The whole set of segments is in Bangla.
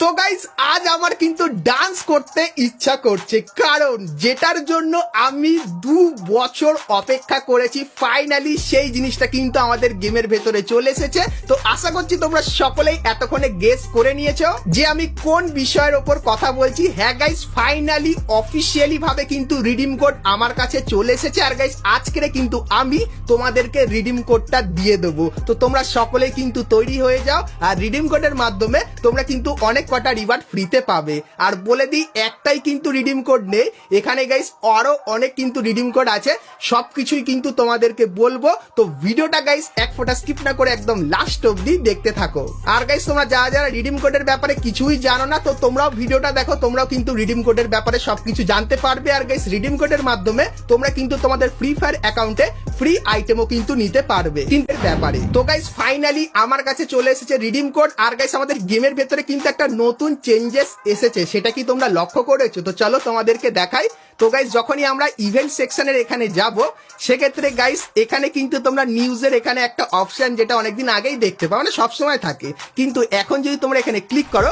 তো গাইস আজ আমার কিন্তু ডান্স করতে ইচ্ছা করছে, কারণ যেটার জন্য আমি 2 বছর অপেক্ষা করেছি ফাইনালি সেই জিনিসটা কিন্তু আমাদের গেমের ভেতরে চলে এসেছে। তো আশা করছি তোমরা সকলেই এতক্ষণে গেস করে নিয়েছো যে আমি কোন বিষয়ের ওপর কথা বলছি। হ্যাঁ গাইস, ফাইনালি অফিসিয়ালি ভাবে কিন্তু রিডিম কোড আমার কাছে চলে এসেছে। আর গাইস আজকে কিন্তু আমি তোমাদেরকে রিডিম কোডটা দিয়ে দেবো। তো তোমরা সকলেই কিন্তু তৈরি হয়ে যাও, আর রিডিম কোডের মাধ্যমে তোমরা কিন্তু অনেক কটা রিওয়ার্ড ফ্রিতে পাবে। আর বলে দিই, একটাই কিন্তু রিডিম কোড নেই, এখানে গাইস আরো অনেক কিন্তু রিডিম কোড আছে, সবকিছুই কিন্তু তোমাদেরকে বলবো। তো ভিডিওটা গাইস এক ফোঁটা স্কিপ না করে একদম লাস্ট অবধি দেখতে থাকো। আর গাইস তোমরা যারা যারা রিডিম কোডের ব্যাপারে কিছুই জানো না, তো তোমরাও ভিডিওটা দেখো, তোমরাও কিন্তু রিডিম কোডের ব্যাপারে সবকিছু জানতে পারবে। আর গাইস রিডিম কোডের মাধ্যমে তোমরা কিন্তু তোমাদের ফ্রি ফায়ার অ্যাকাউন্টে ফ্রি আইটেমও কিন্তু নিতে পারবে তিনটের ব্যাপারে। তো গাইস ফাইনালি আমার কাছে চলে এসেছে রিডিম কোড। আর গাইস আমাদের গেমের ভেতরে কিন্তু একটা নতুন চেঞ্জেস এসেছে, সেটা কি তোমরা লক্ষ্য করেছো? তো চলো তোমাদেরকে দেখাই। তো গাইস যখনই আমরা ইভেন্ট সেকশনের এখানে যাব, সেক্ষেত্রে গাইস এখানে কিন্তু তোমরা নিউজের এখানে একটা অপশন, যেটা অনেকদিন আগেই দেখতে পাও, মানে সবসময় থাকে, কিন্তু এখন যদি তোমরা এখানে ক্লিক করো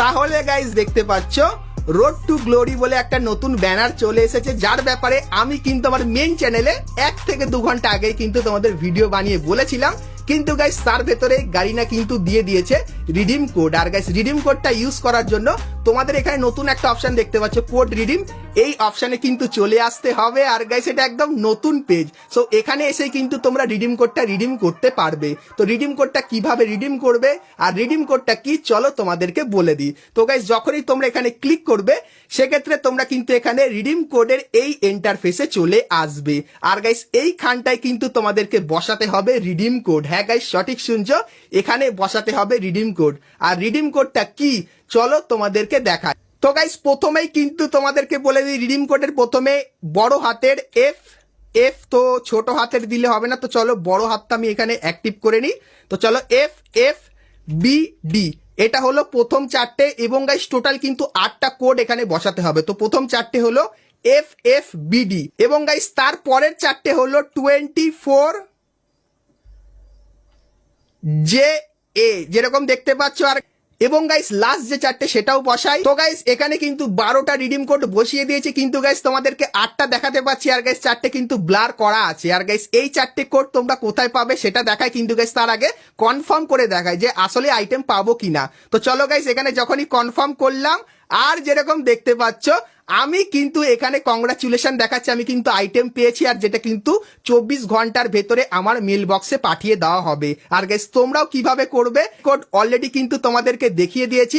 তাহলে গাইস দেখতে পাচ্ছ রোড টু গ্লোরি বলে একটা নতুন ব্যানার চলে এসেছে, যার ব্যাপারে আমি কিন্তু আমার মেন চ্যানেলে 1 থেকে 2 ঘন্টা আগেই কিন্তু তোমাদের ভিডিও বানিয়ে বলেছিলাম। কিন্তু গাইস তার ভেতরে গাড়িনা কিন্তু দিয়ে দিয়েছে রিডিম কোড। আর গাইস রিডিম কোডটা ইউজ করার জন্য তোমাদের এখানে নতুন একটা অপশন দেখতে পাচ্ছ, কোড রিডিম, এই অপশনে কিন্তু চলে আসতে হবে। আর গাইস এটা একদম নতুন পেজ, সো এখানে এসে কিন্তু তোমরা রিডিম কোডটা রিডিম করতে পারবে। তো রিডিম কোডটা কিভাবে রিডিম করবে আর রিডিম কোডটা কি, চলো তোমাদেরকে বলে দিই। তো গাইস যখনই তোমরা এখানে ক্লিক করবে, সেক্ষেত্রে তোমরা কিন্তু এখানে রিডিম কোডের এই ইন্টারফেসে চলে আসবে। আর গাইস এই খানটায় কিন্তু তোমাদেরকে বসাতে হবে রিডিম কোড। হ্যাঁ গাইস সঠিক শুনছো, এখানে বসাতে হবে রিডিম কোড। আর রিডিম কোডটা কি, চলো তোমাদেরকে দেখাই। তো গাইস প্রথমেই কিন্তু তোমাদেরকে বলে দিই, রিডিম কোডের প্রথমে বড় হাতের এফ, তো ছোট হাতের দিলে হবে না, তো চলো বড় হাতটা আমি এখানে অ্যাক্টিভ করে নিই। তো চলো FFBD, এটা হলো প্রথম 4টে, এবং গাইস টোটাল কিন্তু 8টা কোড এখানে বসাতে হবে। তো প্রথম 4টে হলো FFBD, এবং গাইস তার পরের 4টে হলো 24JA, যেরকম দেখতে পাচ্ছ। আর এবং গাইস লাস্ট যে 4টে সেটাও বসাই। তো গাইস এখানে কিন্তু 12টা রিডিম কোড বসিয়ে দিয়েছি, কিন্তু গাইস তোমাদেরকে 8টা দেখাতে পাচ্ছি, আর গাইস 4টে কিন্তু ব্লার করা আছে। আর গাইস এই 4টে কোড তোমরা কোথায় পাবে সেটা দেখায়, কিন্তু গাইস তার আগে কনফার্ম করে দেখায় যে আসলে আইটেম পাবো কিনা। তো চলো গাইস এখানে যখনই কনফার্ম করলাম, আর যেরকম দেখতে পাচ্ছ আমি কিন্তু এখানে কংগ্রাচুলেশন দেখাচ্ছে, আমি কিন্তু আইটেম পেয়েছি, আর যেটা কিন্তু 24 ঘন্টার ভেতরে আমার মেল বক্সে পাঠিয়ে দেওয়া হবে। আর গাইস তোমরাও কিভাবে করবে, কোড অলরেডি কিন্তু তোমাদেরকে দেখিয়ে দিয়েছি।